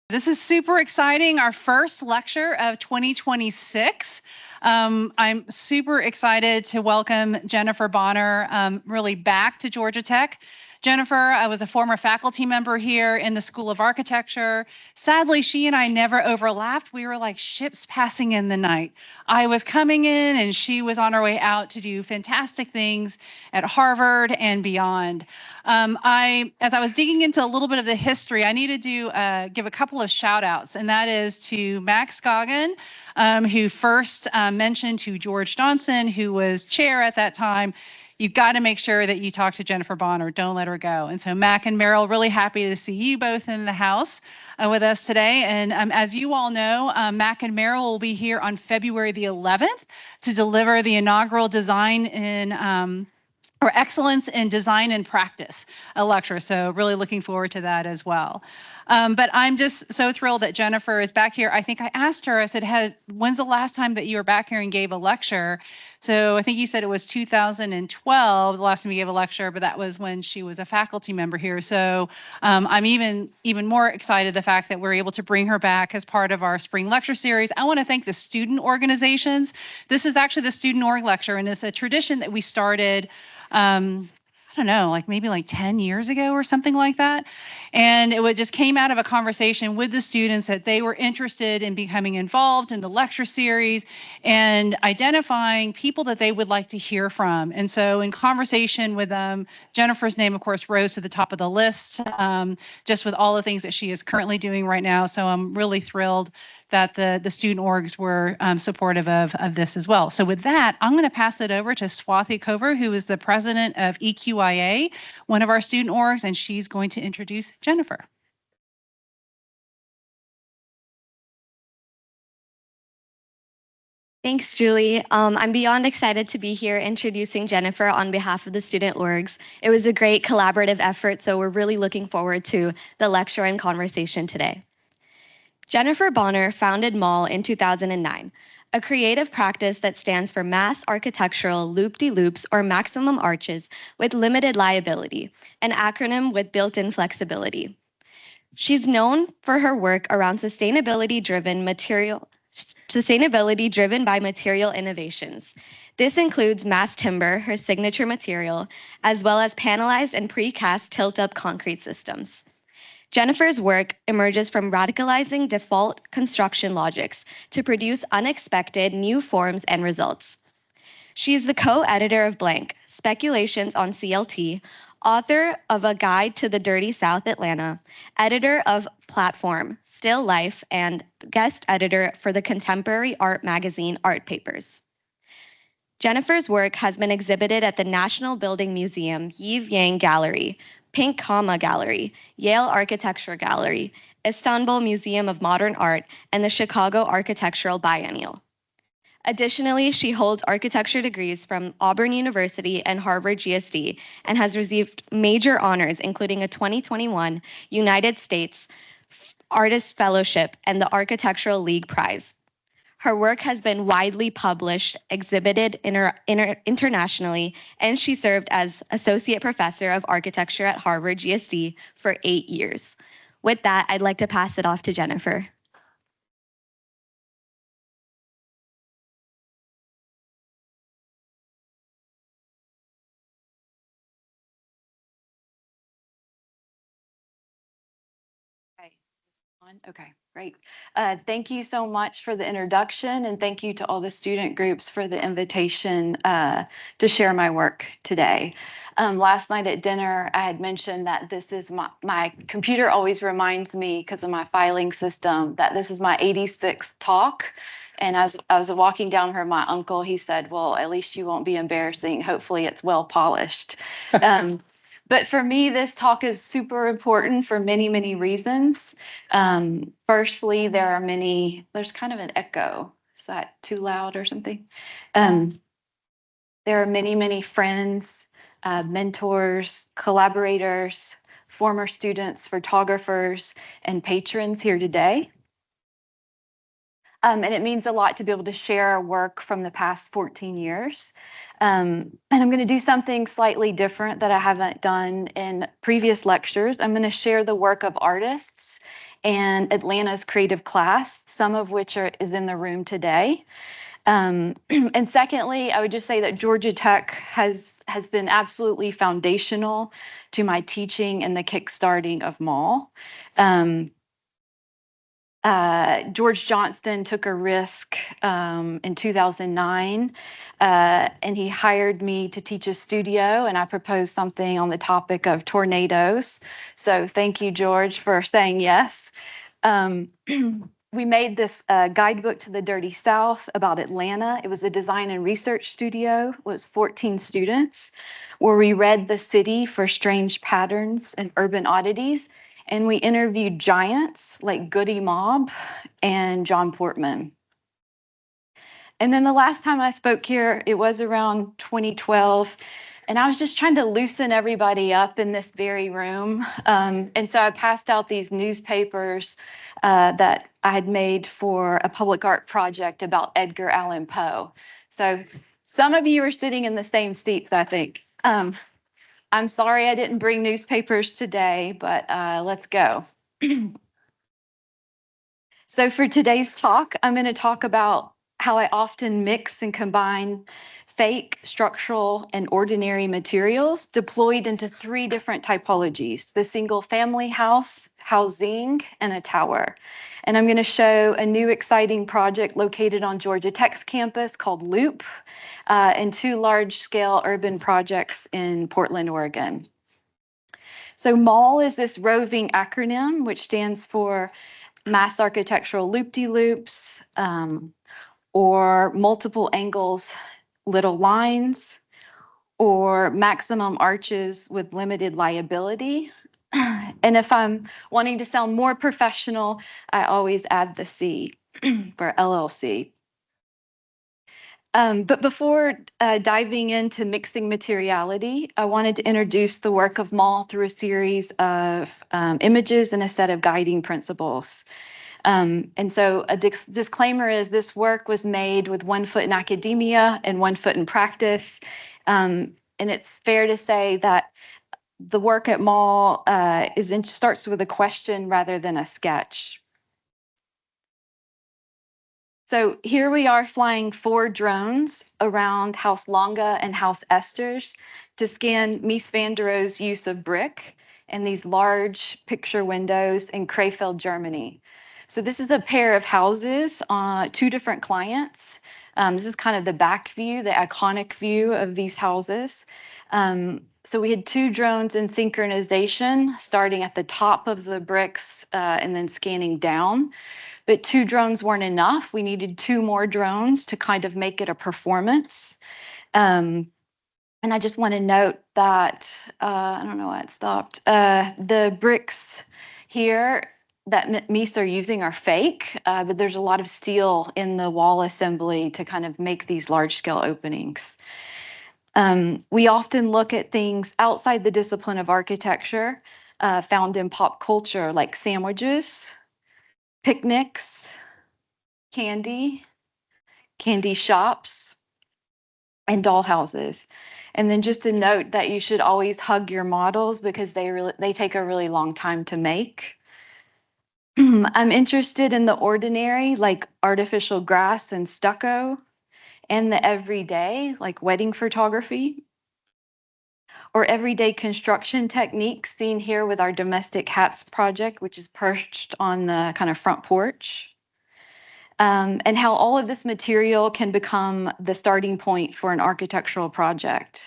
This is super exciting, our first lecture of 2026. I'm super excited to welcome Jennifer Bonner really back to Georgia Tech. Jennifer, I was a former faculty member here in the School of Architecture. Sadly, she and I never overlapped. We were like ships passing in the night. I was coming in and she was on her way out to do fantastic things at Harvard and beyond. As I was digging into a little bit of the history, I needed to give a couple of shout outs, and that is to Max Goggin, who first mentioned to George Johnson, who was chair at that time, you've got to make sure that you talk to Jennifer Bonner. Don't let her go. And so Mac and Meryl, really happy to see you both in the house with us today. And as you all know, Mac and Meryl will be here on February the 11th to deliver the inaugural Design in or Excellence in Design and Practice, a lecture. So really looking forward to that as well. But I'm just so thrilled that Jennifer is back here. I think I asked her, I said, when's the last time that you were back here and gave a lecture? So I think you said it was 2012, the last time you gave a lecture, but that was when she was a faculty member here. So I'm even more excited the fact that we're able to bring her back as part of our spring lecture series. I want to thank the student organizations. This is actually the student org lecture, and it's a tradition that we started I don't know, maybe 10 years ago or something like that. And it just came out of a conversation with the students that they were interested in becoming involved in the lecture series and identifying people that they would like to hear from. And so in conversation with them, Jennifer's name, of course, rose to the top of the list, just with all the things that she is currently doing right now. So I'm really thrilled that the student orgs were supportive of this as well. So with that, I'm going to pass it over to Swathi Kovar, who is the president of EQIA, one of our student orgs, and she's going to introduce Jennifer. Thanks, Julie. I'm beyond excited to be here introducing Jennifer on behalf of the student orgs. It was a great collaborative effort, so we're really looking forward to the lecture and conversation today. Jennifer Bonner founded MAL in 2009, a creative practice that stands for Mass Architectural Loop-de-Loops or Maximum Arches with Limited Liability, an acronym with built-in flexibility. She's known for her work around sustainability-driven by material innovations. This includes mass timber, her signature material, as well as panelized and precast tilt-up concrete systems. Jennifer's work emerges from radicalizing default construction logics to produce unexpected new forms and results. She is the co-editor of Blank, Speculations on CLT, author of A Guide to the Dirty South Atlanta, editor of Platform, Still Life, and guest editor for the contemporary art magazine Art Papers. Jennifer's work has been exhibited at the National Building Museum, Yiv Yang Gallery, Pink Comma Gallery, Yale Architecture Gallery, Istanbul Museum of Modern Art, and the Chicago Architectural Biennial. Additionally, she holds architecture degrees from Auburn University and Harvard GSD and has received major honors, including a 2021 United States Artist Fellowship and the Architectural League Prize. Her work has been widely published, exhibited internationally, and she served as Associate Professor of Architecture at Harvard GSD for 8 years. With that, I'd like to pass it off to Jennifer. Okay, great. Thank you so much for the introduction, and thank you to all the student groups for the invitation to share my work today. Last night at dinner, I had mentioned that this is my computer always reminds me, because of my filing system, that this is my 86th talk. And as I was walking down here, my uncle, he said, well, at least you won't be embarrassing. Hopefully it's well polished. But for me, this talk is super important for many, many reasons. Firstly, there's kind of an echo. Is that too loud or something? There are many, many friends, mentors, collaborators, former students, photographers, and patrons here today. And it means a lot to be able to share our work from the past 14 years. And I'm going to do something slightly different that I haven't done in previous lectures. I'm going to share the work of artists and Atlanta's creative class, some of which is in the room today. And secondly, I would just say that Georgia Tech has been absolutely foundational to my teaching and the kickstarting of MAL. George Johnston took a risk in 2009, and he hired me to teach a studio, and I proposed something on the topic of tornadoes. So thank you, George, for saying yes. We made this guidebook to the Dirty South about Atlanta. It was a design and research studio. It was 14 students, where we read the city for strange patterns and urban oddities. And we interviewed giants like Goody Mob and John Portman. And then the last time I spoke here, it was around 2012. And I was just trying to loosen everybody up in this very room. And so I passed out these newspapers that I had made for a public art project about Edgar Allan Poe. So some of you are sitting in the same seats, I think. I'm sorry I didn't bring newspapers today, but let's go. So for today's talk, I'm going to talk about how I often mix and combine fake, structural, and ordinary materials deployed into 3 different typologies: the single family house, housing, and a tower. And I'm going to show a new exciting project located on Georgia Tech's campus called Loop, and 2 large-scale urban projects in Portland, Oregon. So MAL is this roving acronym, which stands for mass architectural loop-de-loops, or multiple angles, little lines, or maximum arches with limited liability. And if I'm wanting to sound more professional, I always add the C for LLC. But before diving into mixing materiality, I wanted to introduce the work of MAL through a series of images and a set of guiding principles. And so a disclaimer is this work was made with 1 foot in academia and 1 foot in practice. And it's fair to say that the work at MAL starts with a question rather than a sketch. So here we are flying 4 drones around House Longa and House Esters to scan Mies van der Rohe's use of brick and these large picture windows in Krefeld, Germany. So this is a pair of houses, 2 different clients. This is kind of the back view, the iconic view of these houses. So we had 2 drones in synchronization, starting at the top of the bricks and then scanning down. But 2 drones weren't enough. We needed 2 more drones to kind of make it a performance. And I just want to note that, I don't know why it stopped. The bricks here that Mies are using are fake, but there's a lot of steel in the wall assembly to kind of make these large scale openings. We often look at things outside the discipline of architecture, found in pop culture, like sandwiches, picnics, candy shops, and doll houses. And then just a note that you should always hug your models because they take a really long time to make. I'm interested in the ordinary, like artificial grass and stucco, and the everyday, like wedding photography, or everyday construction techniques seen here with our domestic hats project, which is perched on the kind of front porch. And how all of this material can become the starting point for an architectural project.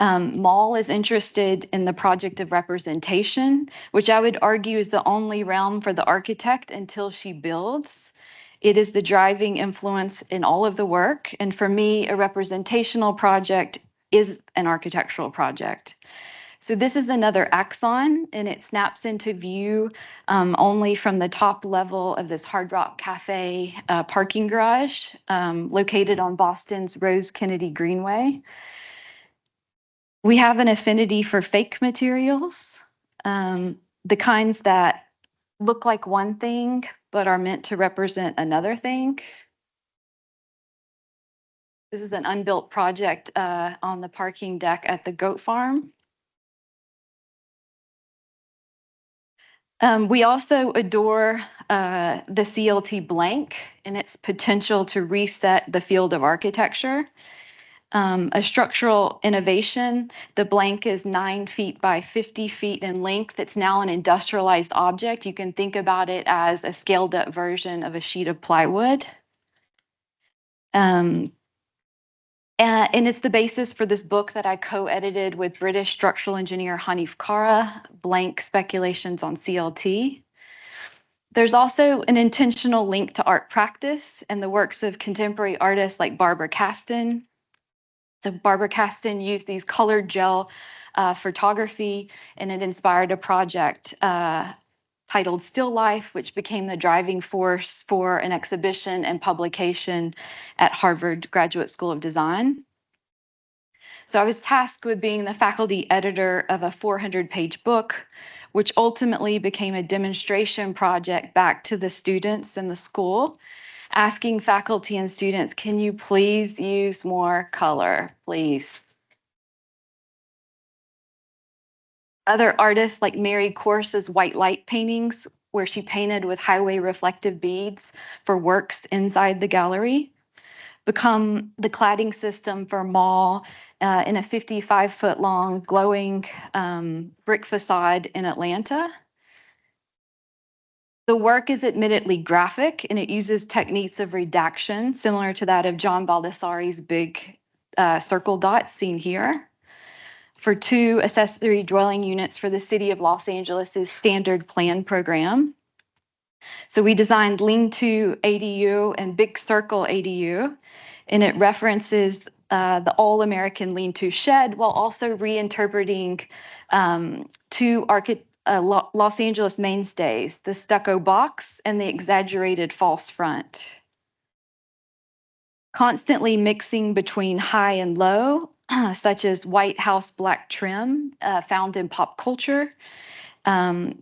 MAL is interested in the project of representation, which I would argue is the only realm for the architect until she builds. It is the driving influence in all of the work. And for me, a representational project is an architectural project. So this is another axon, and it snaps into view only from the top level of this Hard Rock Cafe parking garage located on Boston's Rose Kennedy Greenway. We have an affinity for fake materials, the kinds that look like one thing but are meant to represent another thing. This is an unbuilt project on the parking deck at the goat farm. We also adore the CLT blank and its potential to reset the field of architecture. A structural innovation, the blank is 9 feet by 50 feet in length. It's now an industrialized object. You can think about it as a scaled up version of a sheet of plywood. And it's the basis for this book that I co-edited with British structural engineer Hanif Kara, Blank Speculations on CLT. There's also an intentional link to art practice and the works of contemporary artists like Barbara Caston. So Barbara Caston used these colored gel photography, and it inspired a project titled Still Life, which became the driving force for an exhibition and publication at Harvard Graduate School of Design. So I was tasked with being the faculty editor of a 400-page book, which ultimately became a demonstration project back to the students in the school, asking faculty and students, can you please use more color, please? Other artists like Mary Corse's white light paintings, where she painted with highway reflective beads for works inside the gallery, become the cladding system for Mall in a 55-foot long glowing brick facade in Atlanta. The work is admittedly graphic, and it uses techniques of redaction similar to that of John Baldessari's big circle dots seen here, for 2 accessory dwelling units for the City of Los Angeles's standard plan program. So we designed lean-to ADU and big circle ADU, and it references the all-American lean-to shed while also reinterpreting 2 Los Angeles mainstays, the stucco box and the exaggerated false front. Constantly mixing between high and low, such as White House black trim found in pop culture.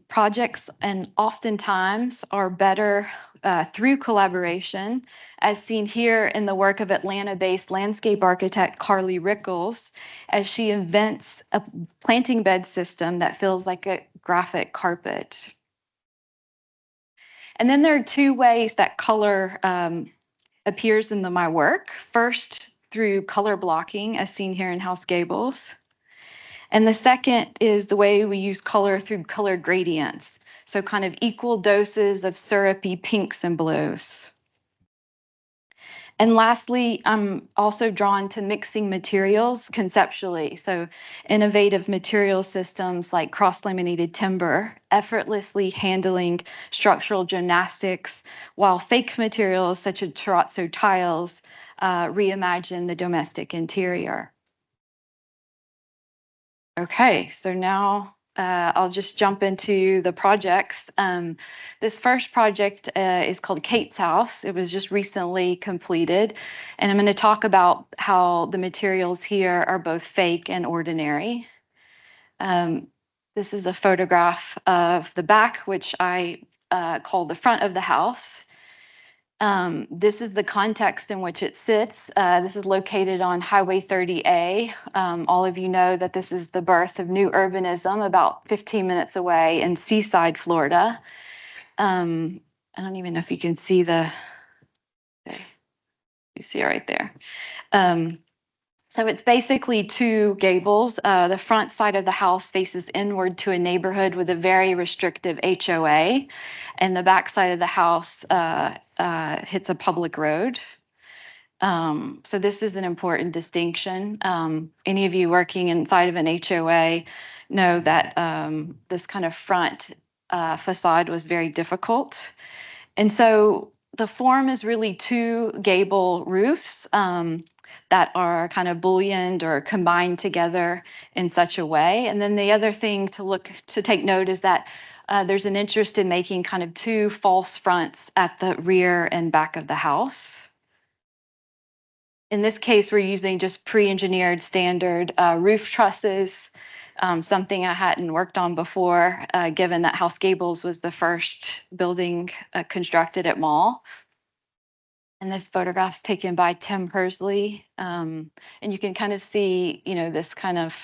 Projects and oftentimes are better through collaboration, as seen here in the work of Atlanta-based landscape architect Carly Rickles, as she invents a planting bed system that feels like a graphic carpet. And then there are 2 ways that color appears in my work. First, through color blocking, as seen here in House Gables. And the second is the way we use color through color gradients. So kind of equal doses of syrupy pinks and blues. And lastly, I'm also drawn to mixing materials conceptually. So innovative material systems like cross-laminated timber, effortlessly handling structural gymnastics, while fake materials such as terrazzo tiles reimagine the domestic interior. Okay, so now I'll just jump into the projects. This first project is called Kate's House. It was just recently completed, and I'm going to talk about how the materials here are both fake and ordinary. This is a photograph of the back, which I call the front of the house. This is the context in which it sits. This is located on Highway 30A. All of you know that this is the birth of new urbanism about 15 minutes away in Seaside, Florida. I don't even know if you can see you see it right there. So it's basically 2 gables. The front side of the house faces inward to a neighborhood with a very restrictive HOA, and the back side of the house hits a public road. So this is an important distinction. Any of you working inside of an HOA know that this kind of front facade was very difficult. And so the form is really 2 gable roofs that are kind of bullioned or combined together in such a way. And then the other thing to take note is that there's an interest in making kind of 2 false fronts at the rear and back of the house. In this case, we're using just pre-engineered standard roof trusses, something I hadn't worked on before, given that House Gables was the first building constructed at Mall. And this photograph's taken by Tim Hersley. And you can kind of see, this kind of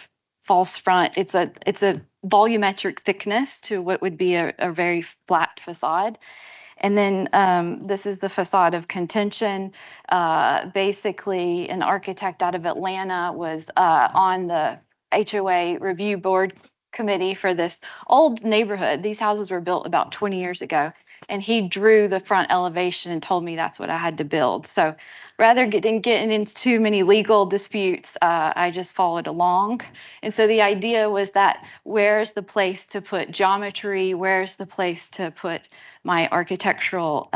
false front. It's a volumetric thickness to what would be a very flat facade. And then this is the facade of contention. Basically, an architect out of Atlanta was on the HOA review board committee for this old neighborhood. These houses were built about 20 years ago. And he drew the front elevation and told me that's what I had to build. So rather than getting into too many legal disputes, I just followed along. And so the idea was that where's the place to put geometry? Where's the place to put my architectural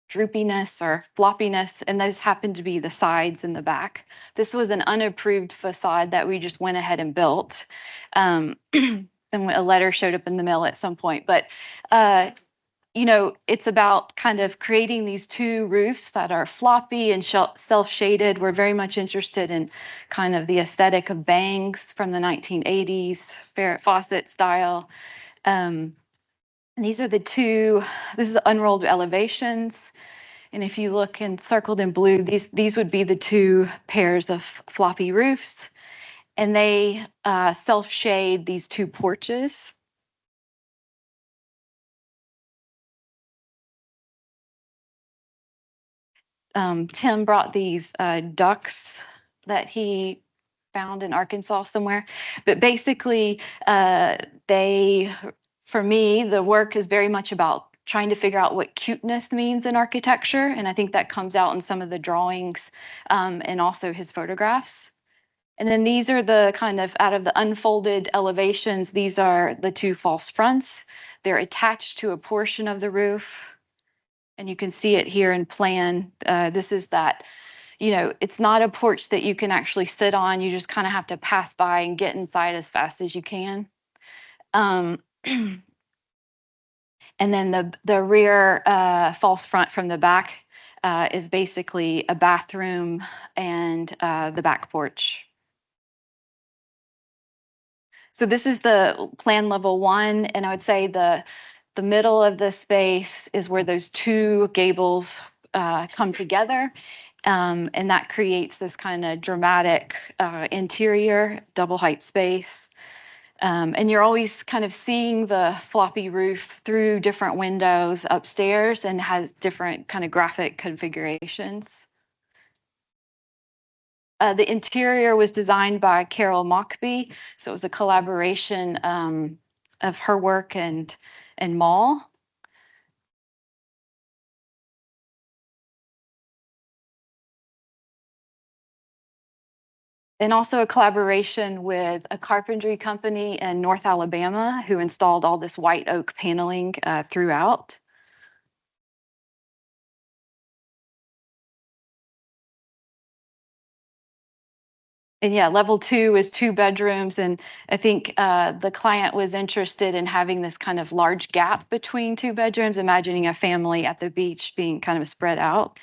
droopiness or floppiness? And those happened to be the sides and the back. This was an unapproved facade that we just went ahead and built. And a letter showed up in the mail at some point. But you know, it's about kind of creating these two roofs that are floppy and self-shaded. We're very much interested in kind of the aesthetic of bangs from the 1980s, Farrah Fawcett style. These are the two, this is the unrolled elevations. And if you look and circled in blue, these would be the two pairs of floppy roofs. And they self-shade these two porches. Tim brought these ducks that he found in Arkansas somewhere. But basically, for me, the work is very much about trying to figure out what cuteness means in architecture. And I think that comes out in some of the drawings and also his photographs. And then these are the kind of, out of the unfolded elevations, these are the two false fronts. They're attached to a portion of the roof. And you can see it here in plan. This is that, you know, it's not a porch that you can actually sit on. You just kind of have to pass by and get inside as fast as you can. And then the rear false front from the back is basically a bathroom and the back porch. So this is the plan level 1, and I would say the middle of the space is where those two gables come together, and that creates this kind of dramatic interior double height space. And you're always kind of seeing the floppy roof through different windows upstairs and has different kind of graphic configurations. The interior was designed by Carol Mockbee, so it was a collaboration of her work and Mall. And also a collaboration with a carpentry company in North Alabama who installed all this white oak paneling throughout. And yeah, level 2 is 2 bedrooms. And I think the client was interested in having this kind of large gap between 2 bedrooms, imagining a family at the beach being kind of spread out.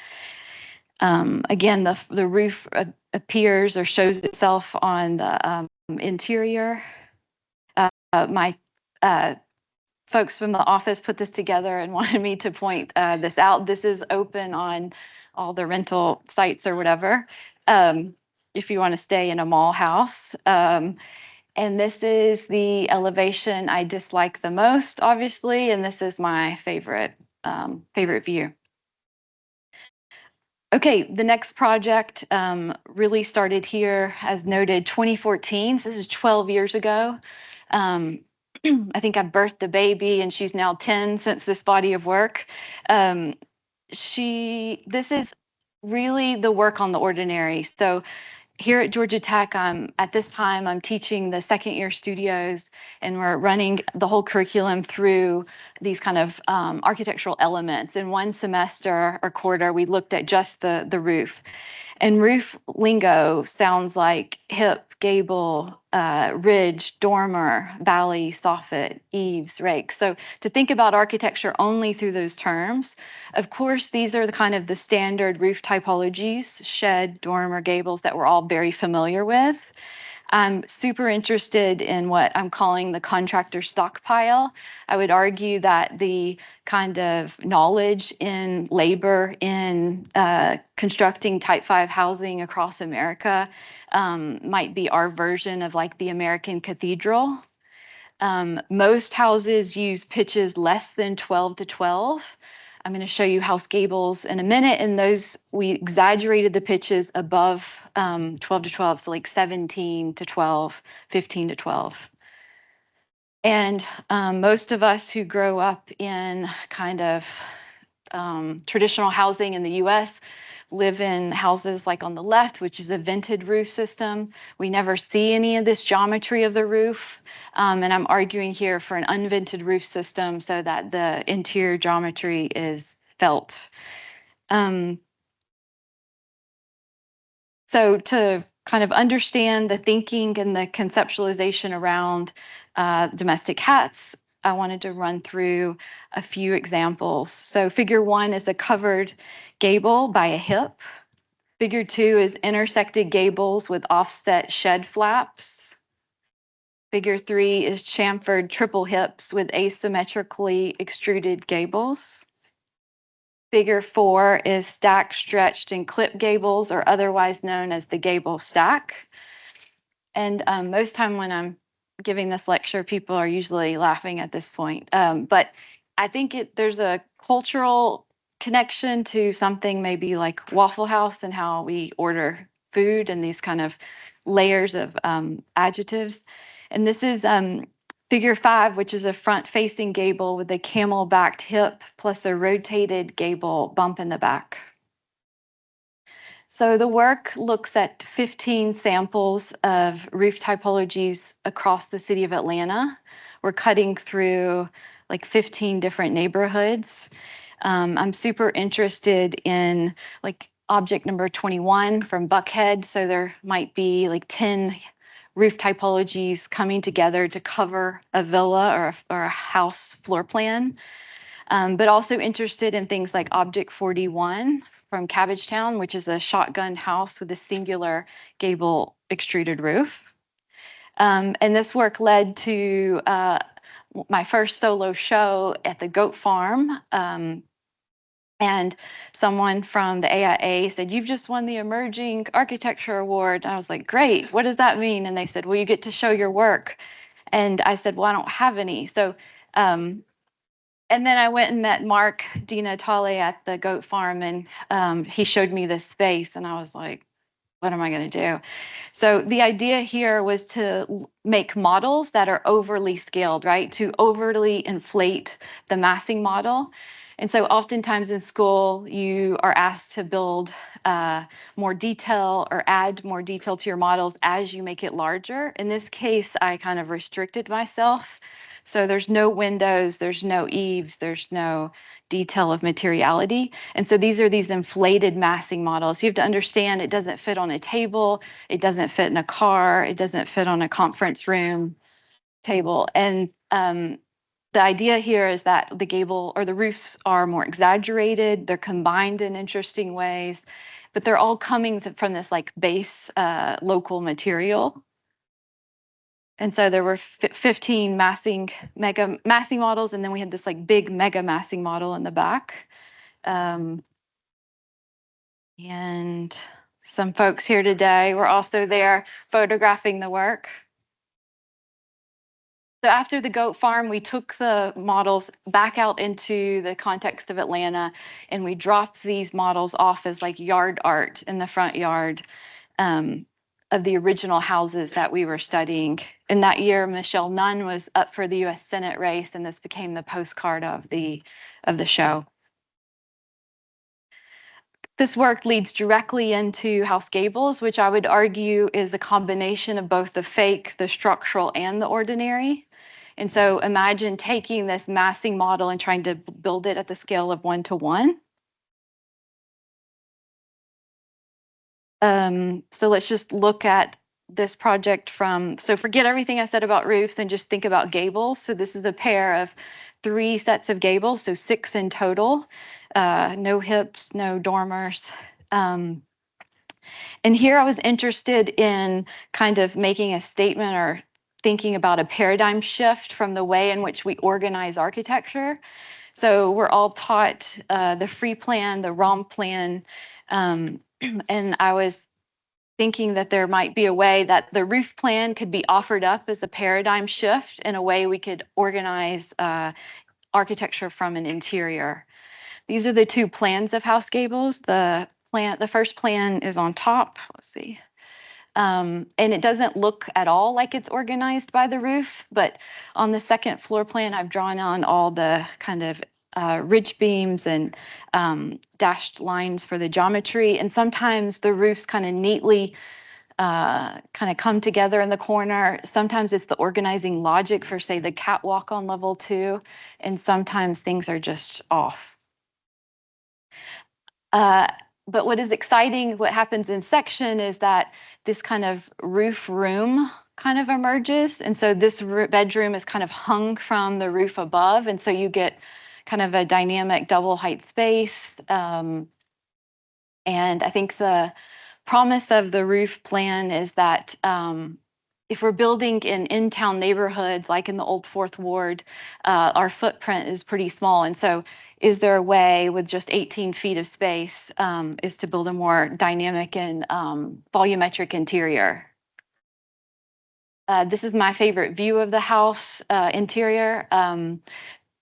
Again, the roof appears or shows itself on the interior. My folks from the office put this together and wanted me to point this out. This is open on all the rental sites or whatever, if you want to stay in a mall house. And this is the elevation I dislike the most, obviously, and this is my favorite view. Okay, the next project really started here, as noted, 2014. So this is 12 years ago. I think I birthed a baby and she's now 10 since this body of work. This is really the work on the ordinary. So here at Georgia Tech, at this time, I'm teaching the second year studios, and we're running the whole curriculum through these kind of architectural elements. In one semester or quarter, we looked at just the roof. And roof lingo sounds like hip, gable, ridge, dormer, valley, soffit, eaves, rake. So to think about architecture only through those terms, of course, these are the kind of the standard roof typologies, shed, dormer, gables, that we're all very familiar with. I'm super interested in what I'm calling the contractor stockpile. I would argue that the kind of knowledge in labor in constructing Type 5 housing across America might be our version of like the American cathedral. Most houses use pitches less than 12 to 12. I'm going to show you house gables in a minute, and those we exaggerated the pitches above 12 to 12, so like 17 to 12, 15 to 12. And most of us who grow up in kind of traditional housing in the US live in houses like on the left, which is a vented roof system. We never see any of this geometry of the roof. And I'm arguing here for an unvented roof system so that the interior geometry is felt. So to kind of understand the thinking and the conceptualization around domestic hats, I wanted to run through a few examples. So figure 1 is a covered gable by a hip. Figure 2 is intersected gables with offset shed flaps. Figure 3 is chamfered triple hips with asymmetrically extruded gables. Figure 4 is stack, stretched, and clip gables, or otherwise known as the gable stack. And most time when I'm giving this lecture, people are usually laughing at this point. But I think there's a cultural connection to something maybe like Waffle House and how we order food and these kind of layers of adjectives. And this is figure 5, which is a front-facing gable with a camel-backed hip plus a rotated gable bump in the back. So the work looks at 15 samples of roof typologies across the city of Atlanta. We're cutting through like 15 different neighborhoods. I'm super interested in like object number 21 from Buckhead. So there might be like 10 roof typologies coming together to cover a villa or a house floor plan. But also interested in things like Object 41 from Cabbagetown, which is a shotgun house with a singular gable extruded roof. And this work led to my first solo show at the goat farm. And someone from the AIA said, "You've just won the Emerging Architecture Award." And I was like, "Great, what does that mean?" And they said, "Well, you get to show your work." And I said, "Well, I don't have any." So, and then I went and met Mark Di Natale at the goat farm, and he showed me this space, and I was like, what am I going to do? So the idea here was to make models that are overly scaled, right? To overly inflate the massing model. And so oftentimes in school, you are asked to build more detail or add more detail to your models as you make it larger. In this case, I kind of restricted myself. So there's no windows, there's no eaves, there's no detail of materiality. And so these are these inflated massing models. You have to understand it doesn't fit on a table, it doesn't fit in a car, it doesn't fit on a conference room table. And the idea here is that the gable or the roofs are more exaggerated, they're combined in interesting ways, but they're all coming from this like base local material. And so there were 15 mega massing models, and then we had this like big mega massing model in the back. And some folks here today were also there photographing the work. So after the goat farm, we took the models back out into the context of Atlanta, and we dropped these models off as like yard art in the front yard of the original houses that we were studying. In that year, Michelle Nunn was up for the US Senate race, and this became the postcard of the show. This work leads directly into House Gables, which I would argue is a combination of both the fake, the structural, and the ordinary. And so imagine taking this massing model and trying to build it at the scale of 1:1. So let's just look at this project so forget everything I said about roofs and just think about gables. So this is a pair of 3 sets of gables, so 6 in total, no hips, no dormers. And here I was interested in kind of making a statement or thinking about a paradigm shift from the way in which we organize architecture. So we're all taught the free plan, the ROM plan, and I was thinking that there might be a way that the roof plan could be offered up as a paradigm shift in a way we could organize architecture from an interior. These are the two plans of house gables. The first plan is on top. Let's see. And it doesn't look at all like it's organized by the roof, but on the second floor plan, I've drawn on all the kind of ridge beams and dashed lines for the geometry. And sometimes the roofs kind of neatly kind of come together in the corner. Sometimes it's the organizing logic for, say, the catwalk on level 2, and sometimes things are just off. But what is exciting, what happens in section is that this kind of roof room kind of emerges. And so this bedroom is kind of hung from the roof above. And so you get kind of a dynamic double height space. And I think the promise of the roof plan is that if we're building in town neighborhoods, like in the old Fourth Ward, our footprint is pretty small. And so is there a way with just 18 feet of space is to build a more dynamic and volumetric interior? This is my favorite view of the house interior.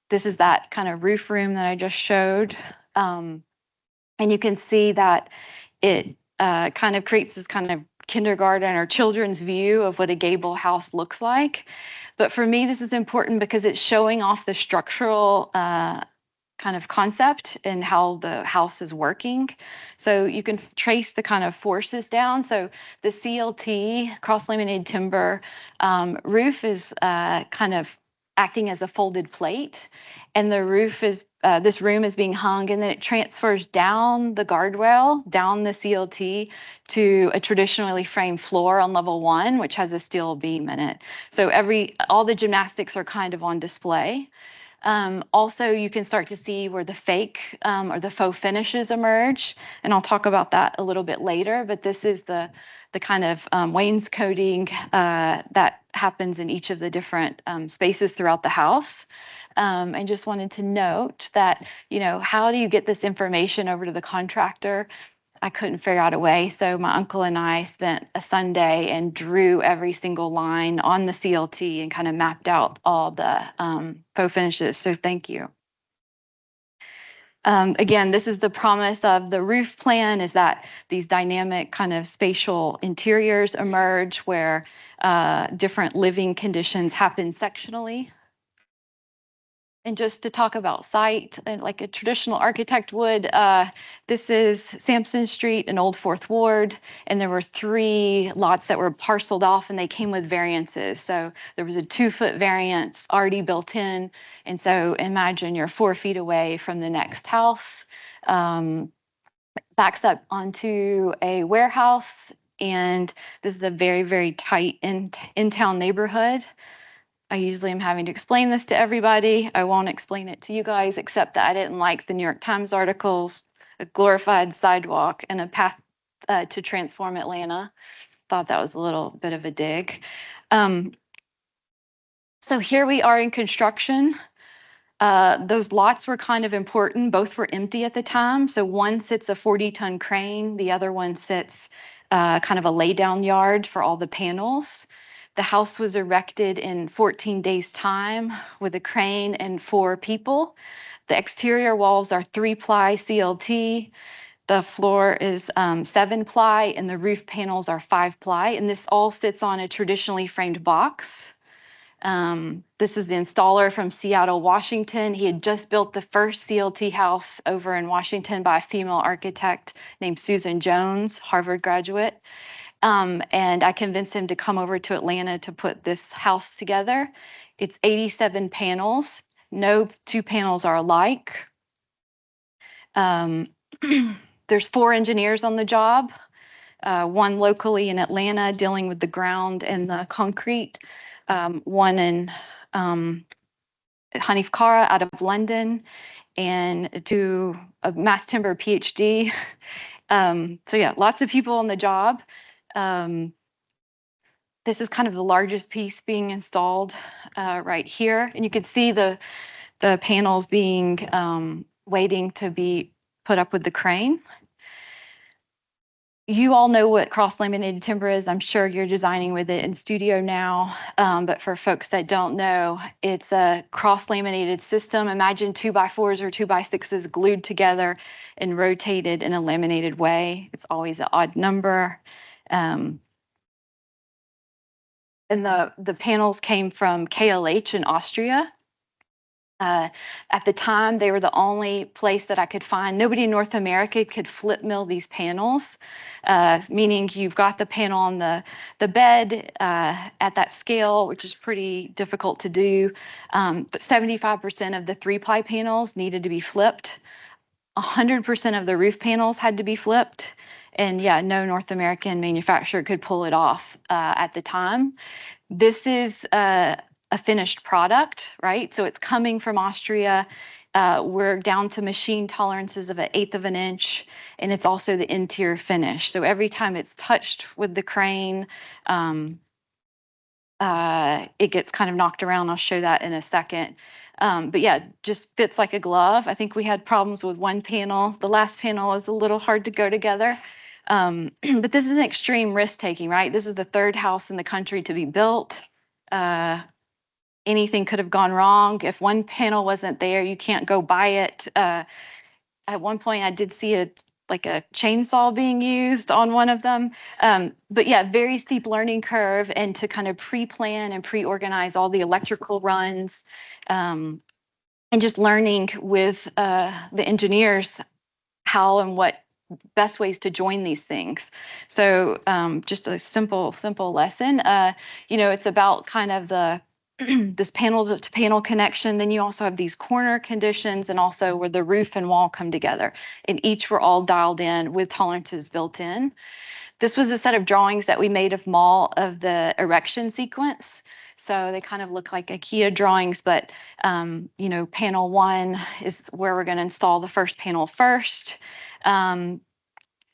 This is that kind of roof room that I just showed. And you can see that it kind of creates this kind of kindergarten or children's view of what a gable house looks like. But for me, this is important because it's showing off the structural kind of concept and how the house is working. So you can trace the kind of forces down. So the CLT, cross-laminated timber roof is kind of acting as a folded plate, and the roof is this room is being hung, and then it transfers down the guardrail, down the CLT to a traditionally framed floor on level 1, which has a steel beam in it. So all the gymnastics are kind of on display. Also, you can start to see where the fake or the faux finishes emerge, and I'll talk about that a little bit later, but this is the kind of wainscoting that happens in each of the different spaces throughout the house. And just wanted to note that, how do you get this information over to the contractor? I couldn't figure out a way. So my uncle and I spent a Sunday and drew every single line on the CLT and kind of mapped out all the faux finishes. So thank you. Again, this is the promise of the roof plan, is that these dynamic kind of spatial interiors emerge where different living conditions happen sectionally. And just to talk about site, and like a traditional architect would, this is Sampson Street, an old Fourth Ward, and there were 3 lots that were parceled off, and they came with variances. So there was a 2-foot variance already built in, and so imagine you're 4 feet away from the next house. Backs up onto a warehouse, and this is a very, very tight in-town neighborhood. I usually am having to explain this to everybody. I won't explain it to you guys, except that I didn't like the New York Times articles, a glorified sidewalk and a path to transform Atlanta. Thought that was a little bit of a dig. So here we are in construction. Those lots were kind of important. Both were empty at the time. So one sits a 40-ton crane. The other one sits kind of a lay-down yard for all the panels. The house was erected in 14 days' time with a crane and 4 people. The exterior walls are 3-ply CLT. The floor is 7-ply, and the roof panels are 5-ply. And this all sits on a traditionally framed box. This is the installer from Seattle, Washington. He had just built the first CLT house over in Washington by a female architect named Susan Jones, Harvard graduate. And I convinced him to come over to Atlanta to put this house together. It's 87 panels. No 2 panels are alike. There's 4 engineers on the job, 1 locally in Atlanta dealing with the ground and the concrete, 1 in Hanif Kara out of London, and 2 a mass timber PhD, So yeah, lots of people on the job. This is kind of the largest piece being installed right here. And you can see the panels being waiting to be put up with the crane. You all know what cross-laminated timber is. I'm sure you're designing with it in studio now. But for folks that don't know, it's a cross-laminated system. Imagine 2x4s or 2x6s glued together and rotated in a laminated way. It's always an odd number. And the panels came from KLH in Austria. At the time, they were the only place that I could find. Nobody in North America could flip mill these panels, meaning you've got the panel on the bed at that scale, which is pretty difficult to do. But 75% of the 3-ply panels needed to be flipped. 100% of the roof panels had to be flipped. And yeah, no North American manufacturer could pull it off at the time. This is a finished product, right? So it's coming from Austria. We're down to machine tolerances of 1/8 of an inch, and it's also the interior finish. So every time it's touched with the crane, it gets kind of knocked around. I'll show that in a second. But yeah, just fits like a glove. I think we had problems with one panel. The last panel was a little hard to go together. But this is an extreme risk taking, right? This is the 3rd house in the country to be built. Anything could have gone wrong. If one panel wasn't there, you can't go buy it. At one point, I did see a chainsaw being used on one of them. But yeah, very steep learning curve, and to kind of pre-plan and pre-organize all the electrical runs, and just learning with the engineers how and what best ways to join these things. So just a simple lesson. It's about kind of the this panel to panel connection. Then you also have these corner conditions, and also where the roof and wall come together. And each were all dialed in with tolerances built in. This was a set of drawings that we made of the erection sequence. So they kind of look like IKEA drawings, but panel 1 is where we're going to install the first panel first.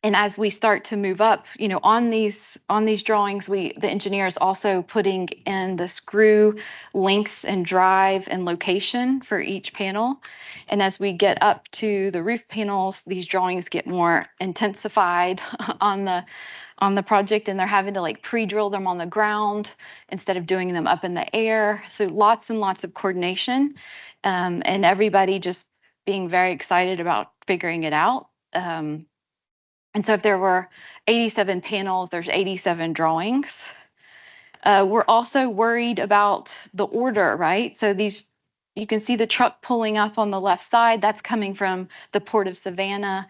And as we start to move up, on these drawings, the engineer is also putting in the screw lengths and drive and location for each panel. And as we get up to the roof panels, these drawings get more intensified on the project, and they're having to pre-drill them on the ground instead of doing them up in the air. So lots and lots of coordination, and everybody just being very excited about figuring it out. And so if there were 87 panels, there's 87 drawings. We're also worried about the order, right? So you can see the truck pulling up on the left side. That's coming from the Port of Savannah,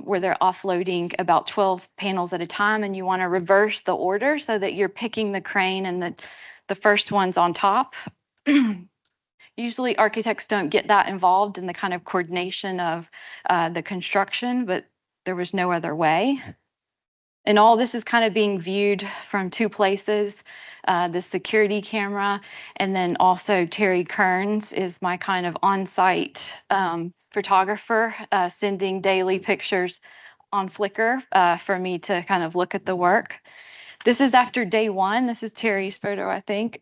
where they're offloading about 12 panels at a time. And you want to reverse the order so that you're picking the crane and the first one's on top. Usually architects don't get that involved in the kind of coordination of the construction, but there was no other way. And all this is kind of being viewed from 2 places, the security camera, and then also Terry Kearns is my kind of on-site photographer, sending daily pictures on Flickr for me to kind of look at the work. This is after day 1. This is Terry's photo, I think.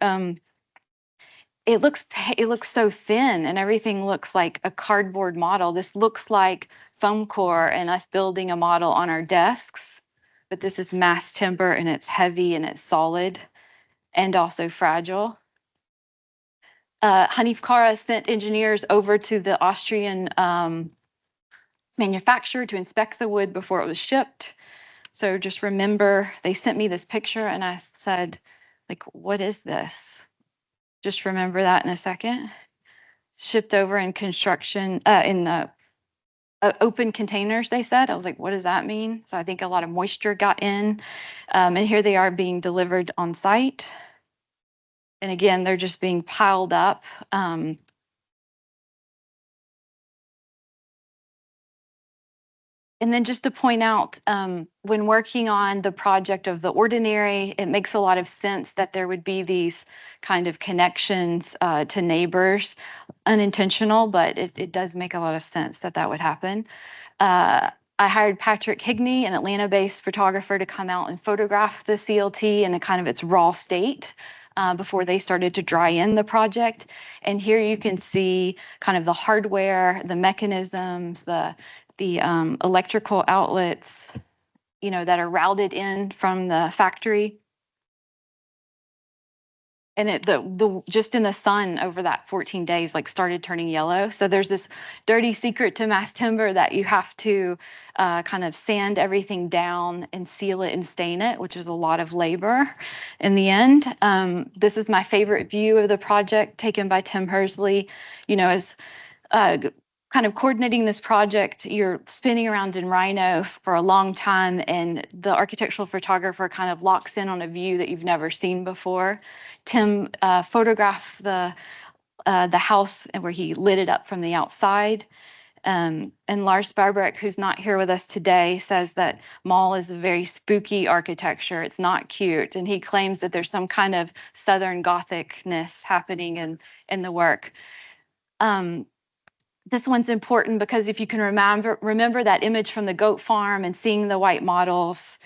It looks so thin, and everything looks like a cardboard model. This looks like foam core and us building a model on our desks, but this is mass timber, and it's heavy and it's solid and also fragile. Hanif Kara sent engineers over to the Austrian manufacturer to inspect the wood before it was shipped. So just remember, they sent me this picture, and I said, what is this? Just remember that in a second. Shipped over in construction, in the open containers, they said. I was like, what does that mean? So I think a lot of moisture got in. And here they are being delivered on site. And again, they're just being piled up. And then just to point out, when working on the project of the ordinary, it makes a lot of sense that there would be these kind of connections to neighbors, unintentional, but it does make a lot of sense that would happen. I hired Patrick Higney, an Atlanta-based photographer, to come out and photograph the CLT in a kind of its raw state before they started to dry in the project. And here you can see kind of the hardware, the mechanisms, the electrical outlets, that are routed in from the factory. And the just in the sun over that 14 days, like started turning yellow. So there's this dirty secret to mass timber that you have to kind of sand everything down and seal it and stain it, which is a lot of labor in the end. This is my favorite view of the project taken by Tim Hersley, as kind of coordinating this project. You're spinning around in Rhino for a long time, and the architectural photographer kind of locks in on a view that you've never seen before. Tim photographed the house where he lit it up from the outside. And Lars Sparbrek, who's not here with us today, says that Mall is a very spooky architecture. It's not cute. And he claims that there's some kind of Southern Gothicness happening in the work. This one's important because if you can remember that image from the goat farm and seeing the white models,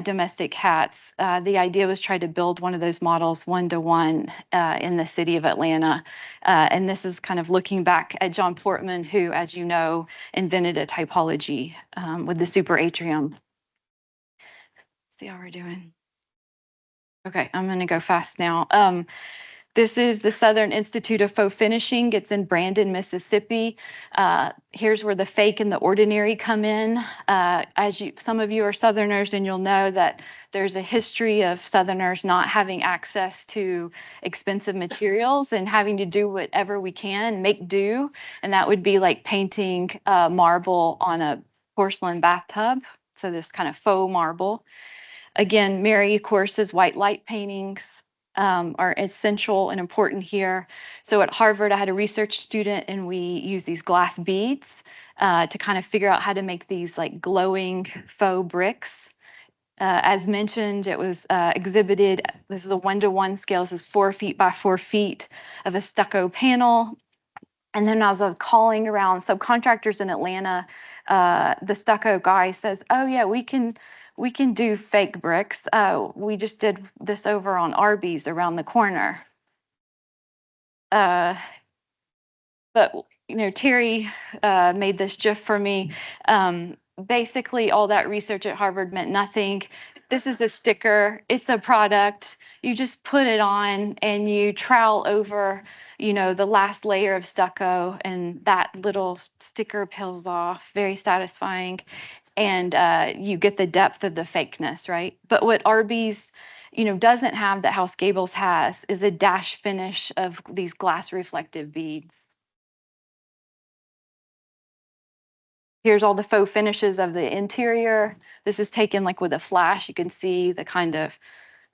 domestic cats, the idea was try to build one of those models one-to-one in the city of Atlanta. And this is kind of looking back at John Portman, who, as you know, invented a typology with the super atrium. See how we're doing? Okay, I'm going to go fast now. This is the Southern Institute of Faux Finishing. It's in Brandon, Mississippi. Here's where the fake and the ordinary come in. Some of you are Southerners, and you'll know that there's a history of Southerners not having access to expensive materials and having to do whatever we can, make do. And that would be like painting marble on a porcelain bathtub. So this kind of faux marble. Again, Mary Corse's white light paintings are essential and important here. So at Harvard, I had a research student, and we used these glass beads to kind of figure out how to make these like glowing faux bricks. As mentioned, it was exhibited. This is a 1-to-1 scale. This is 4 feet by 4 feet of a stucco panel. And then as I was calling around subcontractors in Atlanta, the stucco guy says, "Oh yeah, we can do fake bricks. We just did this over on Arby's around the corner." But Terry made this GIF for me. Basically, all that research at Harvard meant nothing. This is a sticker. It's a product. You just put it on and you trowel over, the last layer of stucco, and that little sticker peels off. Very satisfying. And you get the depth of the fakeness, right? But what Arby's, doesn't have that House Gables has is a dash finish of these glass reflective beads. Here's all the faux finishes of the interior. This is taken like with a flash. You can see the kind of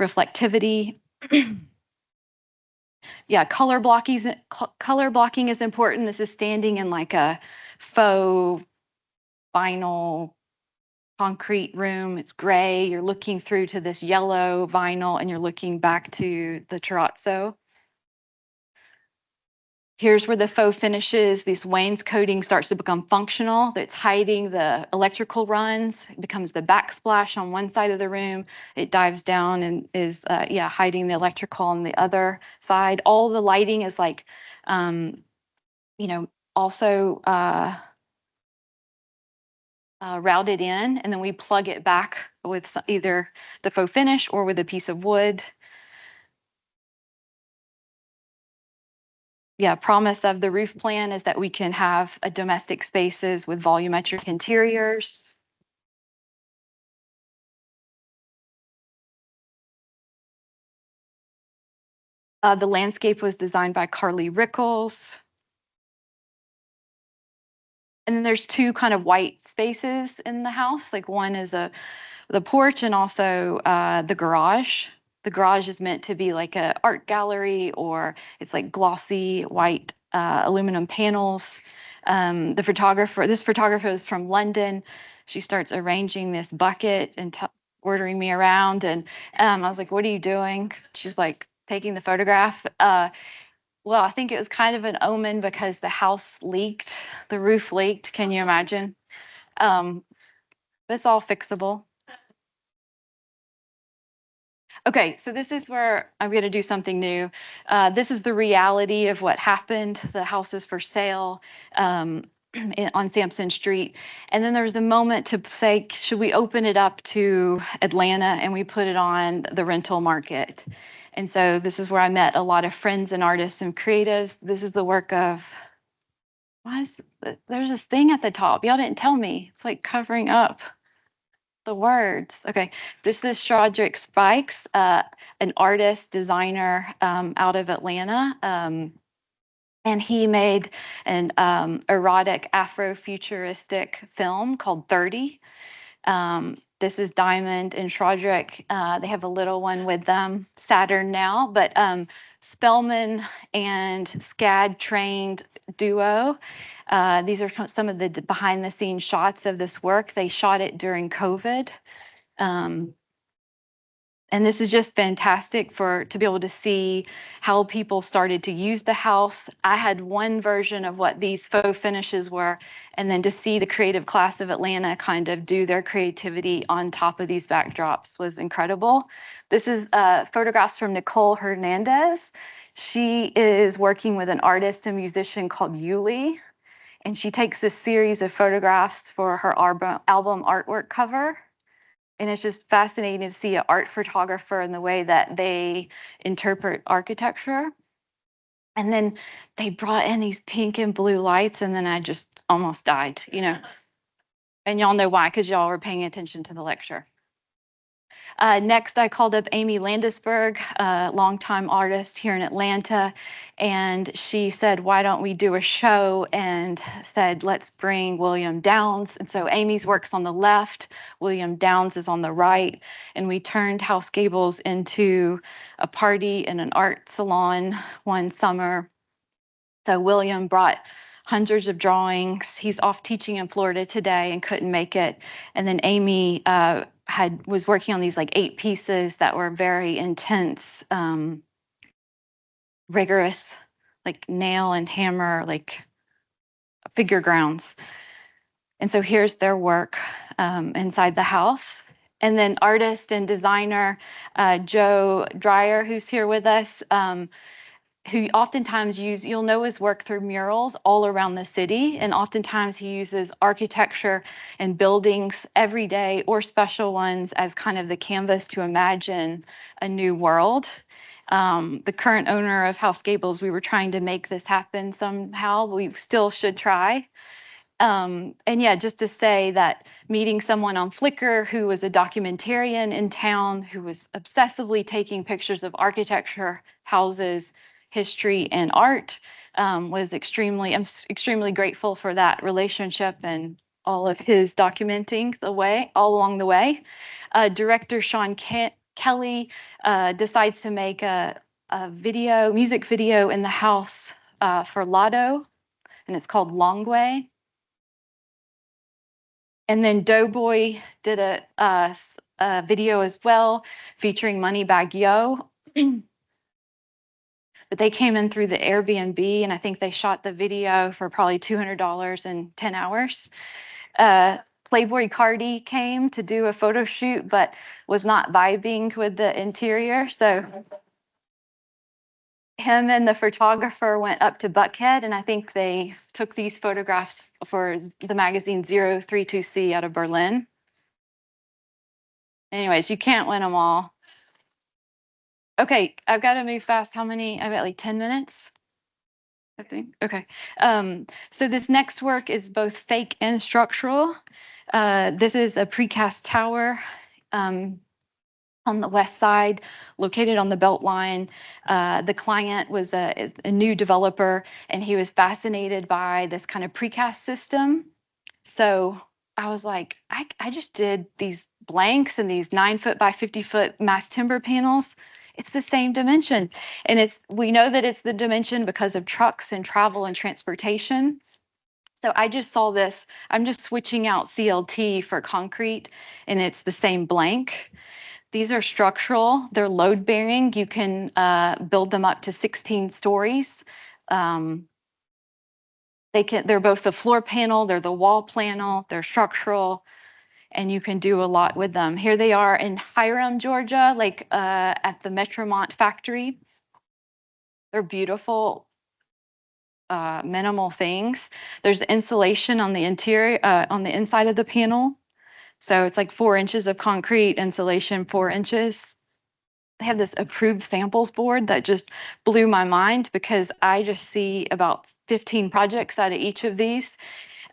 reflectivity. Yeah, color blocking is important. This is standing in like a faux vinyl concrete room. It's gray. You're looking through to this yellow vinyl, and you're looking back to the terrazzo. Here's where the faux finishes, this wainscoting starts to become functional. It's hiding the electrical runs. It becomes the backsplash on one side of the room. It dives down and is, hiding the electrical on the other side. All the lighting is like, also routed in, and then we plug it back with either the faux finish or with a piece of wood. Yeah, promise of the roof plan is that we can have a domestic spaces with volumetric interiors. The landscape was designed by Carly Rickles. And then there's two kind of white spaces in the house. Like one is the porch, and also the garage. The garage is meant to be like an art gallery, or it's like glossy white aluminum panels. This photographer is from London. She starts arranging this bucket and ordering me around. And I was like, "What are you doing?" She's like, taking the photograph. Well, I think it was kind of an omen because the house leaked, the roof leaked. Can you imagine? but it's all fixable. Okay, so this is where I'm going to do something new. This is the reality of what happened. The house is for sale on Sampson Street. And then there's a moment to say, should we open it up to Atlanta? And we put it on the rental market. And so this is where I met a lot of friends and artists and creatives. This is the work of, there's this thing at the top. Y'all didn't tell me. It's like covering up the words. Okay, this is Stradrick Spikes, an artist, designer out of Atlanta. And he made an erotic Afrofuturistic film called 30. This is Diamond and Stradrick. They have a little one with them, Saturn now, but Spellman and SCAD trained duo. These are some of the behind the scenes shots of this work. They shot it during COVID. And this is just fantastic to be able to see how people started to use the house. I had one version of what these faux finishes were, and then to see the creative class of Atlanta kind of do their creativity on top of these backdrops was incredible. This is photographs from Nicole Hernandez. She is working with an artist and musician called Yuli, and she takes this series of photographs for her album artwork cover. And it's just fascinating to see an art photographer and the way that they interpret architecture. And then they brought in these pink and blue lights, and then I just almost died, you know. And y'all know why, because y'all were paying attention to the lecture. Next, I called up Amy Landisberg, a longtime artist here in Atlanta, and she said, why don't we do a show? And said, let's bring William Downs. And so Amy's work's on the left, William Downs is on the right, and we turned House Gables into a party in an art salon one summer. So William brought hundreds of drawings. He's off teaching in Florida today and couldn't make it. And then Amy was working on these like 8 pieces that were very intense, rigorous, like nail and hammer, like figure grounds. And so here's their work inside the house. And then artist and designer Joe Dreyer, who's here with us, who oftentimes you'll know his work through murals all around the city. And oftentimes he uses architecture and buildings every day or special ones as kind of the canvas to imagine a new world. The current owner of House Gables, we were trying to make this happen somehow. We still should try. And yeah, just to say that meeting someone on Flickr who was a documentarian in town, who was obsessively taking pictures of architecture, houses, history, and art I'm extremely grateful for that relationship and all of his documenting all along the way. Director Sean Kelly decides to make a music video in the house for Lotto, and it's called Long Way. And then Doughboy did a video as well featuring Moneybag Yo. But they came in through the Airbnb, and I think they shot the video for probably $200 in 10 hours. Playboy Cardi came to do a photo shoot, but was not vibing with the interior. So him and the photographer went up to Buckhead, and I think they took these photographs for the magazine 032C out of Berlin. Anyways, you can't win them all. Okay, I've got to move fast. How many? I've got like 10 minutes, I think. Okay. So this next work is both fake and structural. This is a precast tower on the west side, located on the Beltline. The client was a new developer, and he was fascinated by this kind of precast system. So I was like, I just did these blanks and these 9-foot by 50-foot mass timber panels. It's the same dimension. And we know that it's the dimension because of trucks and travel and transportation. So I just saw this, I'm just switching out CLT for concrete, and it's the same blank. These are structural, they're load bearing. You can build them up to 16 stories. They're both the floor panel, they're the wall panel, they're structural. and you can do a lot with them. Here they are in Hiram, Georgia, like at the Metromont factory. They're beautiful, minimal things. There's insulation on the interior, on the inside of the panel. So it's like 4 inches of concrete insulation, 4 inches. They have this approved samples board that just blew my mind because I just see about 15 projects out of each of these.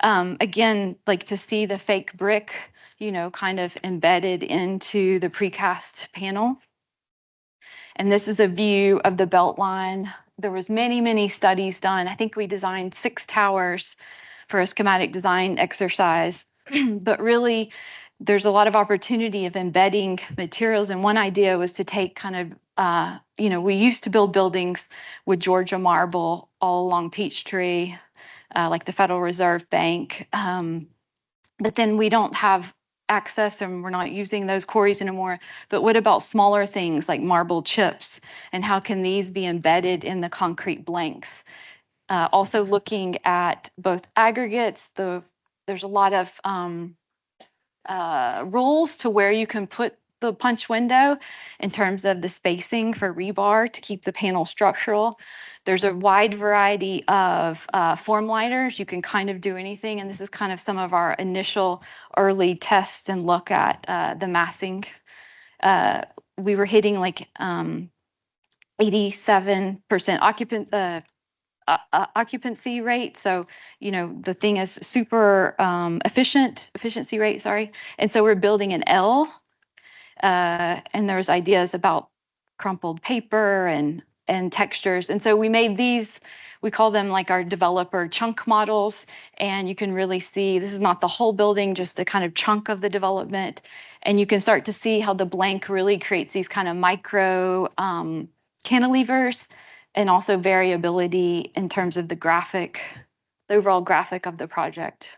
Again, like to see the fake brick, you know, kind of embedded into the precast panel. And this is a view of the belt line. There was many studies done. I think we designed 6 towers for a schematic design exercise, but really there's a lot of opportunity of embedding materials. And one idea was to take kind of, you know, we used to build buildings with Georgia marble all along Peachtree, like the Federal Reserve Bank. But then we don't have access and we're not using those quarries anymore. But what about smaller things like marble chips? And how can these be embedded in the concrete blanks? Also looking at both aggregates, there's a lot of rules to where you can put the punch window in terms of the spacing for rebar to keep the panel structural. There's a wide variety of form lighters. You can kind of do anything, and this is kind of some of our initial early tests and look at the massing. We were hitting like 87% occupancy rate. So, you know, the thing is super efficiency rate, sorry. And so we're building an L, and there's ideas about crumpled paper and textures. And so we made these, we call them like our developer chunk models. And you can really see, this is not the whole building, just a kind of chunk of the development. And you can start to see how the blank really creates these kind of micro cantilevers, and also variability in terms of the overall graphic of the project.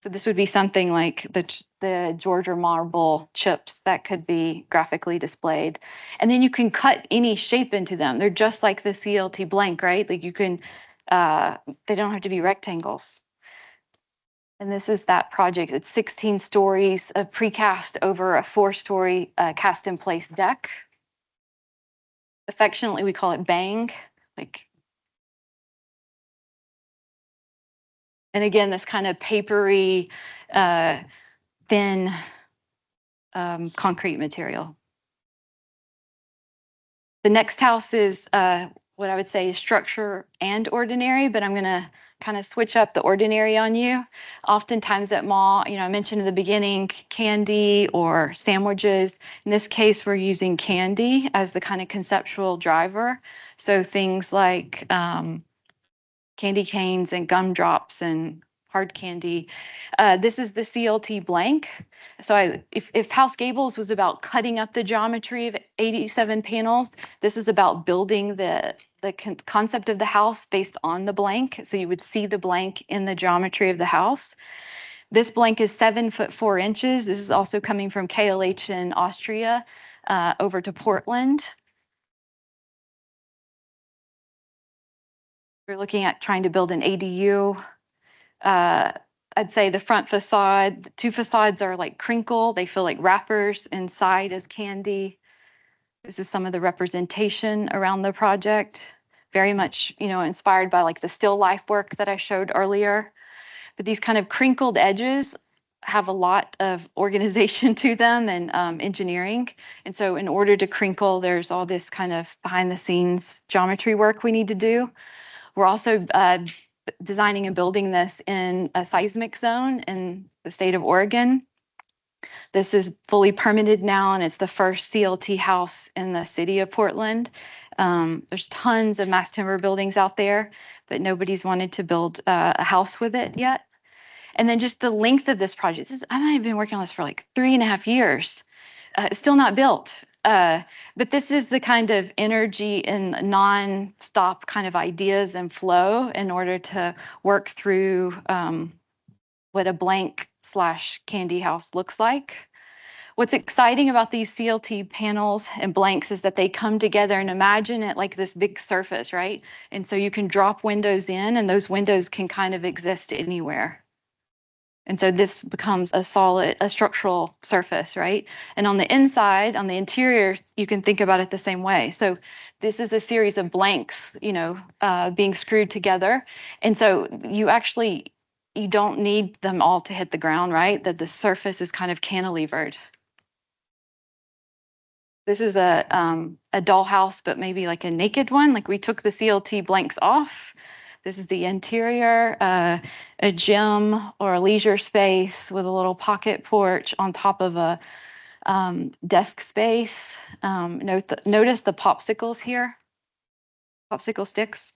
So this would be something like the Georgia marble chips that could be graphically displayed. And then you can cut any shape into them. They're just like the CLT blank, right? Like you can, they don't have to be rectangles. And this is that project. It's 16 stories of precast over a 4-story cast in place deck. Affectionately, we call it bang. Like, and again, this kind of papery, thin concrete material. The next house is what I would say is structure and ordinary, but I'm going to kind of switch up the ordinary on you. Oftentimes at mall, you know, I mentioned in the beginning, candy or sandwiches. In this case, we're using candy as the kind of conceptual driver. So things like candy canes and gumdrops and hard candy. This is the CLT blank. So if House Gables was about cutting up the geometry of 87 panels, this is about building the concept of the house based on the blank. So you would see the blank in the geometry of the house. This blank is 7'4". This is also coming from KLH in Austria over to Portland. We're looking at trying to build an ADU. I'd say the front facade, the 2 facades are like crinkle. They feel like wrappers. Inside is candy. This is some of the representation around the project. Very much, you know, inspired by like the still life work that I showed earlier. But these kind of crinkled edges have a lot of organization to them and engineering. And so in order to crinkle, there's all this kind of behind the scenes geometry work we need to do. We're also designing and building this in a seismic zone in the state of Oregon. This is fully permitted now, and it's the first CLT house in the city of Portland. There's tons of mass timber buildings out there, but nobody's wanted to build a house with it yet. And then just the length of this project. I might have been working on this for like 3.5 years. It's still not built. But this is the kind of energy and non-stop kind of ideas and flow in order to work through what a blank/candy house looks like. What's exciting about these CLT panels and blanks is that they come together, and imagine it like this big surface, right? And so you can drop windows in, and those windows can kind of exist anywhere. And so this becomes a structural surface, right? And on the inside, on the interior, you can think about it the same way. So this is a series of blanks, being screwed together. And so you don't need them all to hit the ground, right? That the surface is kind of cantilevered. This is a dollhouse, but maybe like a naked one. Like we took the CLT blanks off. This is the interior, a gym or a leisure space with a little pocket porch on top of a desk space. Notice the popsicles here, popsicle sticks.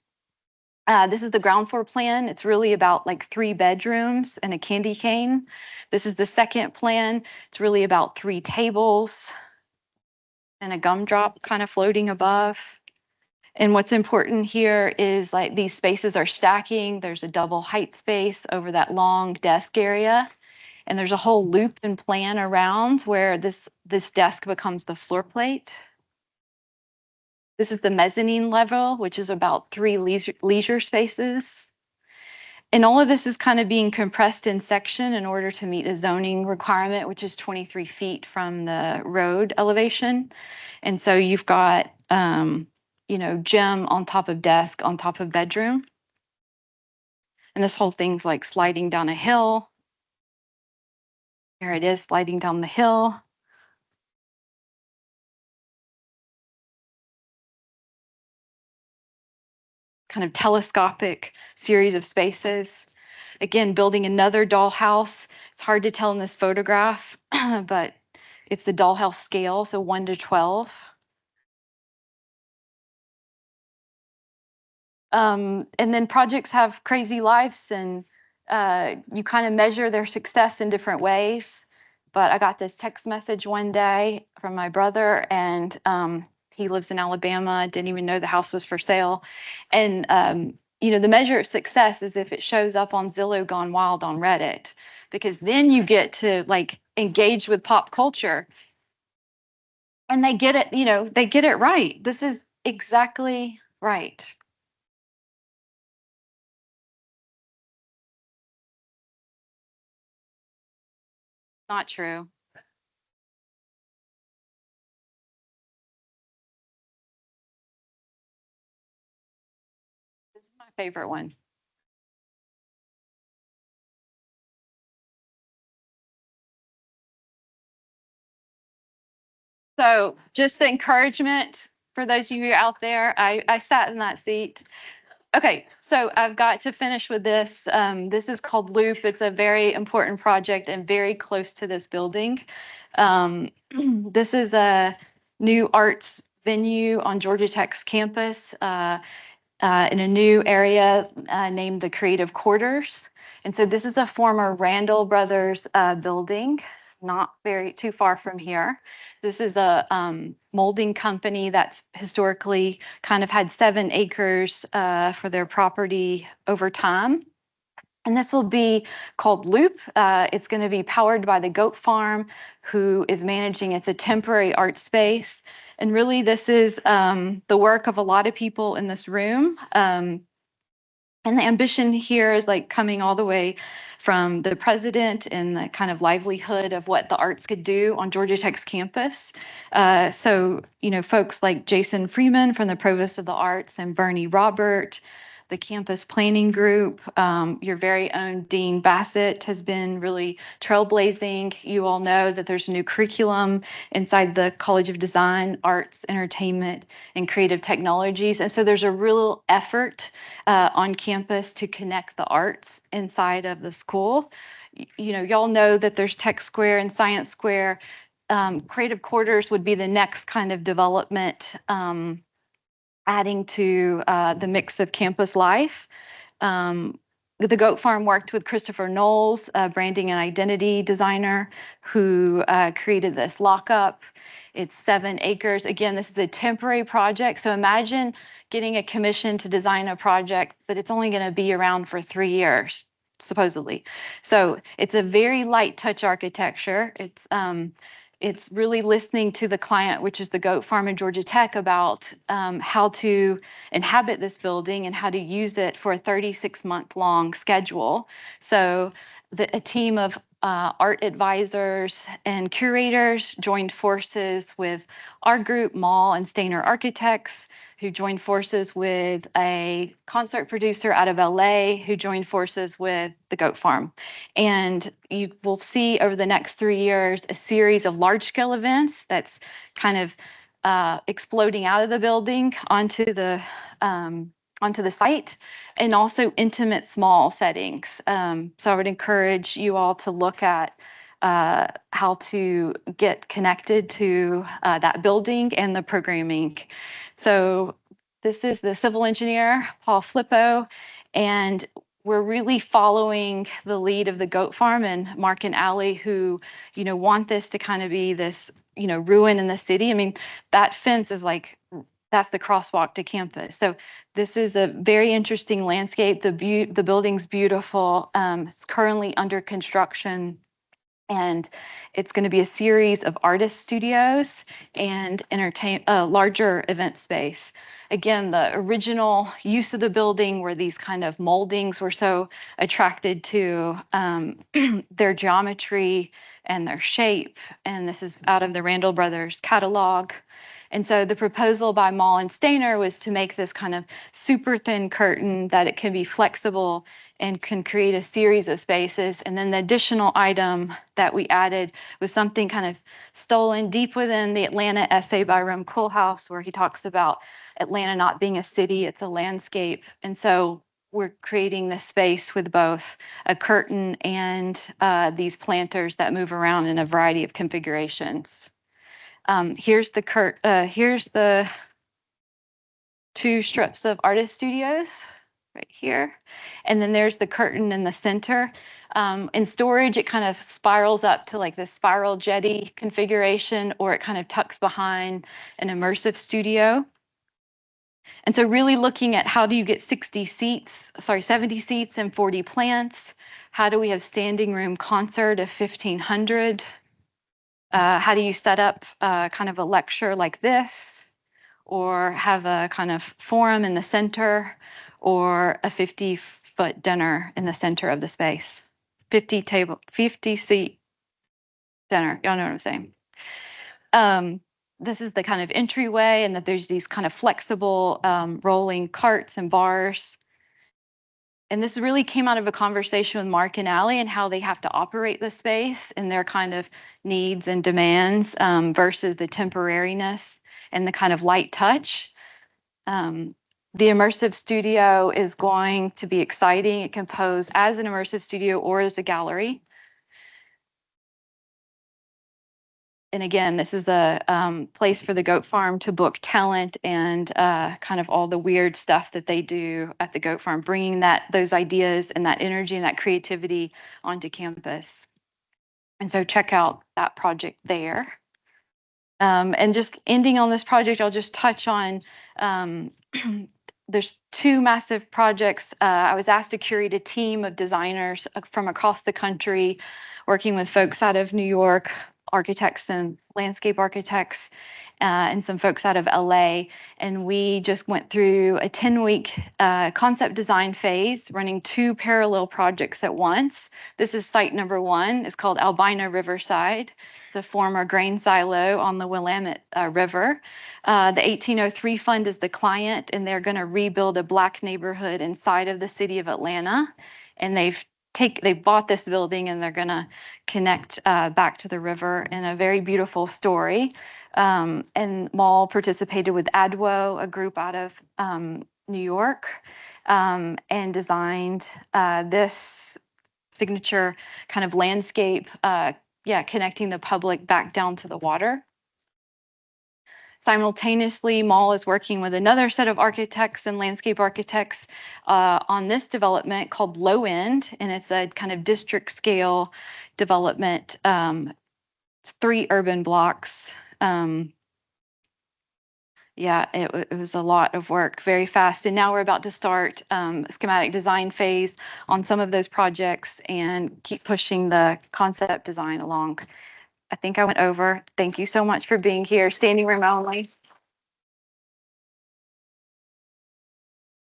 This is the ground floor plan. It's really about like 3 bedrooms and a candy cane. This is the second plan. It's really about 3 tables and a gumdrop kind of floating above. And what's important here is like these spaces are stacking. There's a double height space over that long desk area. And there's a whole loop and plan around where this desk becomes the floor plate. This is the mezzanine level, which is about 3 leisure spaces. And all of this is kind of being compressed in section in order to meet a zoning requirement, which is 23 feet from the road elevation. And so you've got, gym on top of desk, on top of bedroom. And this whole thing's like sliding down a hill. Here it is, sliding down the hill. Kind of telescopic series of spaces. Again, building another dollhouse. It's hard to tell in this photograph, but it's the dollhouse scale, so 1 to 12. And then projects have crazy lives, and you kind of measure their success in different ways. But I got this text message one day from my brother, and he lives in Alabama, didn't even know the house was for sale. And the measure of success is if it shows up on Zillow Gone Wild on Reddit, because then you get to like engage with pop culture. And they get it, they get it right. This is exactly right. Not true. This is my favorite one. So just the encouragement for those of you out there, I sat in that seat. Okay, so I've got to finish with this. This is called Loop. It's a very important project and very close to this building. This is a new arts venue on Georgia Tech's campus in a new area named the Creative Quarters. And so this is a former Randall Brothers building, not too far from here. This is a molding company that's historically kind of had 7 acres for their property over time. And this will be called Loop. It's going to be powered by the Goat Farm, who is managing. It's a temporary art space. And really, this is the work of a lot of people in this room. And the ambition here is like coming all the way from the president and the kind of livelihood of what the arts could do on Georgia Tech's campus. So, folks like Jason Freeman from the Provost of the Arts and Bernie Robert, the campus planning group, your very own Dean Bassett has been really trailblazing. You all know that there's a new curriculum inside the College of Design, Arts, Entertainment, and Creative Technologies. And so there's a real effort on campus to connect the arts inside of the school. Y'all know that there's Tech Square and Science Square. Creative Quarters would be the next kind of development adding to the mix of campus life. The Goat Farm worked with Christopher Knowles, a branding and identity designer, who created this lockup. It's 7 acres. Again, this is a temporary project. So imagine getting a commission to design a project, but it's only going to be around for 3 years, supposedly. So it's a very light touch architecture. it's really listening to the client, which is the goat farm in Georgia Tech, about how to inhabit this building and how to use it for a 36-month-long schedule. So a team of art advisors and curators joined forces with our group, Mall and Stainer Architects, who joined forces with a concert producer out of LA, who joined forces with the goat farm. And you will see over the next 3 years a series of large-scale events that's kind of exploding out of the building onto the site, and also intimate small settings. So I would encourage you all to look at how to get connected to that building and the programming. So this is the civil engineer, Paul Flippo, and we're really following the lead of the goat farm and Mark and Allie, who, want this to kind of be this, ruin in the city. I mean, that fence is like, that's the crosswalk to campus. So this is a very interesting landscape. The building's beautiful. It's currently under construction, and it's going to be a series of artist studios and larger event space. Again, the original use of the building were these kind of moldings. Were so attracted to their geometry and their shape. And this is out of the Randall Brothers catalog. And so the proposal by Mall and Stainer was to make this kind of super thin curtain that it can be flexible and can create a series of spaces. And then the additional item that we added was something kind of stolen deep within the Atlanta essay by Rem Koolhaas, where he talks about Atlanta not being a city, it's a landscape. And so we're creating this space with both a curtain and these planters that move around in a variety of configurations. Here's the 2 strips of artist studios right here. And then there's the curtain in the center. In storage, it kind of spirals up to like the spiral jetty configuration, or it kind of tucks behind an immersive studio. And so really looking at how do you get 70 seats and 40 plants? How do we have standing room concert of 1,500? How do you set up kind of a lecture like this, or have a kind of forum in the center, or a 50-foot dinner in the center of the space? 50-seat dinner. Y'all know what I'm saying. This is the kind of entryway, and that there's these kind of flexible rolling carts and bars. And this really came out of a conversation with Mark and Allie and how they have to operate the space and their kind of needs and demands versus the temporariness and the kind of light touch. The immersive studio is going to be exciting. It can pose as an immersive studio or as a gallery. And again, this is a place for the goat farm to book talent and kind of all the weird stuff that they do at the goat farm, bringing those ideas and that energy and that creativity onto campus. And so check out that project there. And just ending on this project, I'll just touch on, there's 2 massive projects. I was asked to curate a team of designers from across the country, working with folks out of New York, architects and landscape architects, and some folks out of LA. And we just went through a 10-week concept design phase, running 2 parallel projects at once. This is site number 1. It's called Albina Riverside. It's a former grain silo on the Willamette River. The 1803 Fund is the client, and they're going to rebuild a Black neighborhood inside of the city of Atlanta. And they bought this building, and they're going to connect back to the river in a very beautiful story. And Mall participated with ADWO, a group out of New York, and designed this signature kind of landscape, connecting the public back down to the water. Simultaneously, Mall is working with another set of architects and landscape architects on this development called Low End, and it's a kind of district scale development. It's 3 urban blocks. It was a lot of work, very fast. And now we're about to start schematic design phase on some of those projects and keep pushing the concept design along. I think I went over. Thank you so much for being here. Standing room only.